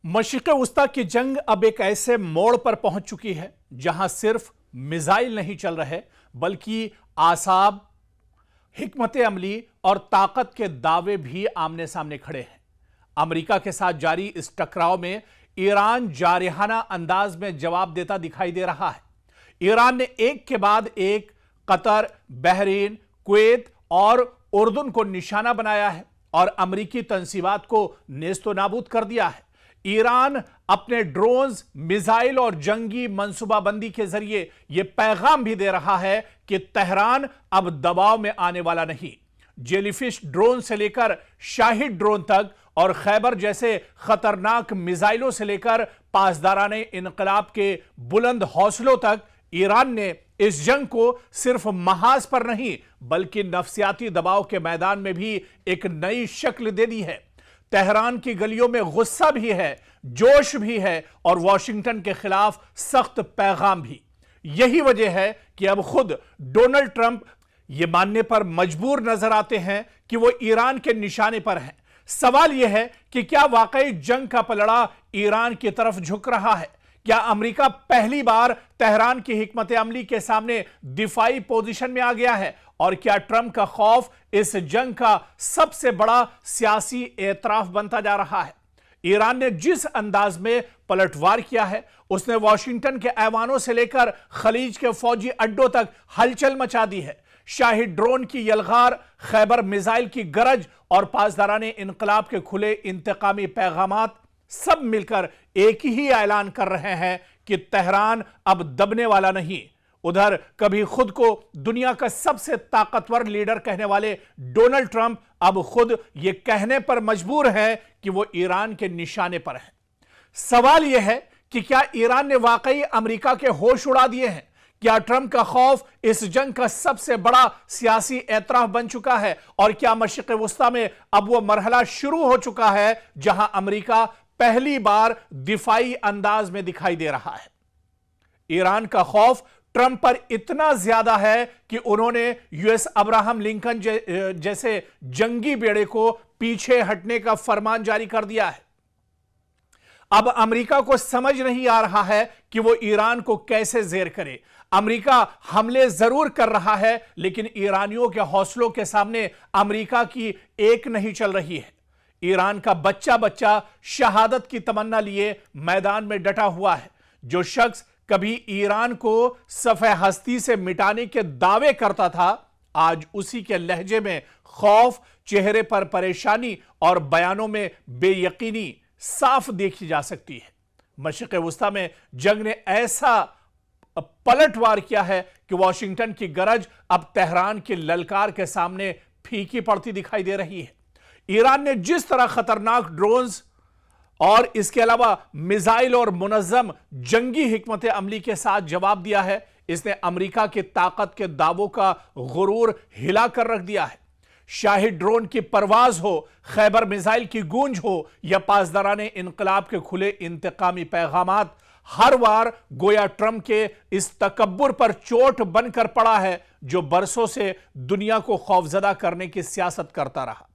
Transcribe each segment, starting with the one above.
مشرق وسطی کی جنگ اب ایک ایسے موڑ پر پہنچ چکی ہے جہاں صرف میزائل نہیں چل رہے بلکہ اعصاب، حکمت عملی اور طاقت کے دعوے بھی آمنے سامنے کھڑے ہیں۔ امریکہ کے ساتھ جاری اس ٹکراؤ میں ایران جارحانہ انداز میں جواب دیتا دکھائی دے رہا ہے۔ ایران نے ایک کے بعد ایک قطر، بحرین، کویت اور اردن کو نشانہ بنایا ہے اور امریکی تنصیبات کو نیست و نابود کر دیا ہے۔ ایران اپنے ڈرونز، میزائل اور جنگی منصوبہ بندی کے ذریعے یہ پیغام بھی دے رہا ہے کہ تہران اب دباؤ میں آنے والا نہیں۔ جیلی فش ڈرون سے لے کر شاہد ڈرون تک اور خیبر جیسے خطرناک میزائلوں سے لے کر پاسداران انقلاب کے بلند حوصلوں تک ایران نے اس جنگ کو صرف محاذ پر نہیں بلکہ نفسیاتی دباؤ کے میدان میں بھی ایک نئی شکل دے دی ہے۔ تہران کی گلیوں میں غصہ بھی ہے، جوش بھی ہے اور واشنگٹن کے خلاف سخت پیغام بھی۔ یہی وجہ ہے کہ اب خود ڈونلڈ ٹرمپ یہ ماننے پر مجبور نظر آتے ہیں کہ وہ ایران کے نشانے پر ہیں۔ سوال یہ ہے کہ کیا واقعی جنگ کا پلڑا ایران کی طرف جھک رہا ہے؟ کیا امریکہ پہلی بار تہران کی حکمت عملی کے سامنے دفاعی پوزیشن میں آ گیا ہے؟ اور کیا ٹرمپ کا خوف اس جنگ کا سب سے بڑا سیاسی اعتراف بنتا جا رہا ہے؟ ایران نے جس انداز میں پلٹوار کیا ہے، اس نے واشنگٹن کے ایوانوں سے لے کر خلیج کے فوجی اڈوں تک ہلچل مچا دی ہے۔ شاہد ڈرون کی یلغار، خیبر میزائل کی گرج اور پاسداران انقلاب کے کھلے انتقامی پیغامات سب مل کر ایک ہی اعلان کر رہے ہیں کہ تہران اب دبنے والا نہیں۔ ادھر کبھی خود کو دنیا کا سب سے طاقتور لیڈر کہنے والے ڈونلڈ ٹرمپ اب خود یہ کہنے پر مجبور ہے کہ وہ ایران کے نشانے پر ہیں۔ سوال یہ ہے کہ کیا ایران نے واقعی امریکہ کے ہوش اڑا دیے ہیں؟ کیا ٹرمپ کا خوف اس جنگ کا سب سے بڑا سیاسی اعتراف بن چکا ہے؟ اور کیا مشرق وسطی میں اب وہ مرحلہ شروع ہو چکا ہے جہاں امریکہ پہلی بار دفاعی انداز میں دکھائی دے رہا ہے؟ ایران کا خوف ٹرمپ پر اتنا زیادہ ہے کہ انہوں نے یو ایس ابراہم لنکن جیسے جنگی بیڑے کو پیچھے ہٹنے کا فرمان جاری کر دیا ہے۔ اب امریکہ کو سمجھ نہیں آ رہا ہے کہ وہ ایران کو کیسے زیر کرے۔ امریکہ حملے ضرور کر رہا ہے لیکن ایرانیوں کے حوصلوں کے سامنے امریکہ کی ایک نہیں چل رہی ہے۔ ایران کا بچہ شہادت کی تمنا لیے میدان میں ڈٹا ہوا ہے۔ جو شخص کبھی ایران کو صفحہ ہستی سے مٹانے کے دعوے کرتا تھا، آج اسی کے لہجے میں خوف، چہرے پر پریشانی اور بیانوں میں بے یقینی صاف دیکھی جا سکتی ہے۔ مشرق وسطی میں جنگ نے ایسا پلٹوار کیا ہے کہ واشنگٹن کی گرج اب تہران کی للکار کے سامنے پھیکی پڑتی دکھائی دے رہی ہے۔ ایران نے جس طرح خطرناک ڈرونز اور اس کے علاوہ میزائل اور منظم جنگی حکمت عملی کے ساتھ جواب دیا ہے، اس نے امریکہ کی طاقت کے دعووں کا غرور ہلا کر رکھ دیا ہے۔ شاہد ڈرون کی پرواز ہو، خیبر میزائل کی گونج ہو یا پاسداران انقلاب کے کھلے انتقامی پیغامات، ہر بار گویا ٹرمپ کے اس تکبر پر چوٹ بن کر پڑا ہے جو برسوں سے دنیا کو خوفزدہ کرنے کی سیاست کرتا رہا۔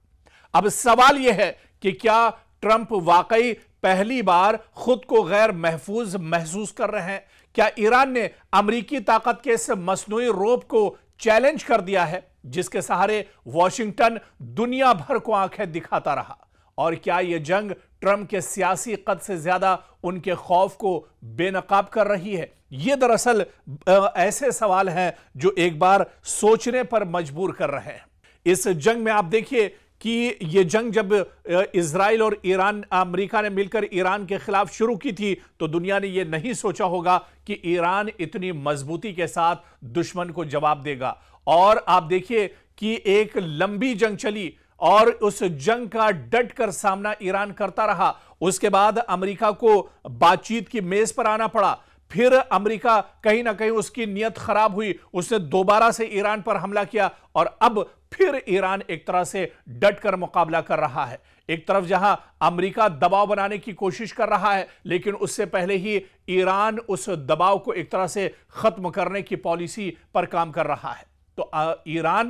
اب سوال یہ ہے کہ کیا ٹرمپ واقعی پہلی بار خود کو غیر محفوظ محسوس کر رہے ہیں؟ کیا ایران نے امریکی طاقت کے اس مصنوعی روپ کو چیلنج کر دیا ہے جس کے سہارے واشنگٹن دنیا بھر کو آنکھیں دکھاتا رہا؟ اور کیا یہ جنگ ٹرمپ کے سیاسی قد سے زیادہ ان کے خوف کو بے نقاب کر رہی ہے؟ یہ دراصل ایسے سوال ہیں جو ایک بار سوچنے پر مجبور کر رہے ہیں۔ اس جنگ میں آپ دیکھیے کہ یہ جنگ جب اسرائیل اور امریکہ نے مل کر ایران کے خلاف شروع کی تھی تو دنیا نے یہ نہیں سوچا ہوگا کہ ایران اتنی مضبوطی کے ساتھ دشمن کو جواب دے گا۔ اور آپ دیکھیے کہ ایک لمبی جنگ چلی اور اس جنگ کا ڈٹ کر سامنا ایران کرتا رہا۔ اس کے بعد امریکہ کو بات چیت کی میز پر آنا پڑا۔ پھر امریکہ کہیں نہ کہیں اس کی نیت خراب ہوئی، اس نے دوبارہ سے ایران پر حملہ کیا اور اب پھر ایران ایک طرح سے ڈٹ کر مقابلہ کر رہا ہے۔ ایک طرف جہاں امریکہ دباؤ بنانے کی کوشش کر رہا ہے لیکن اس سے پہلے ہی ایران اس دباؤ کو ایک طرح سے ختم کرنے کی پالیسی پر کام کر رہا ہے۔ تو ایران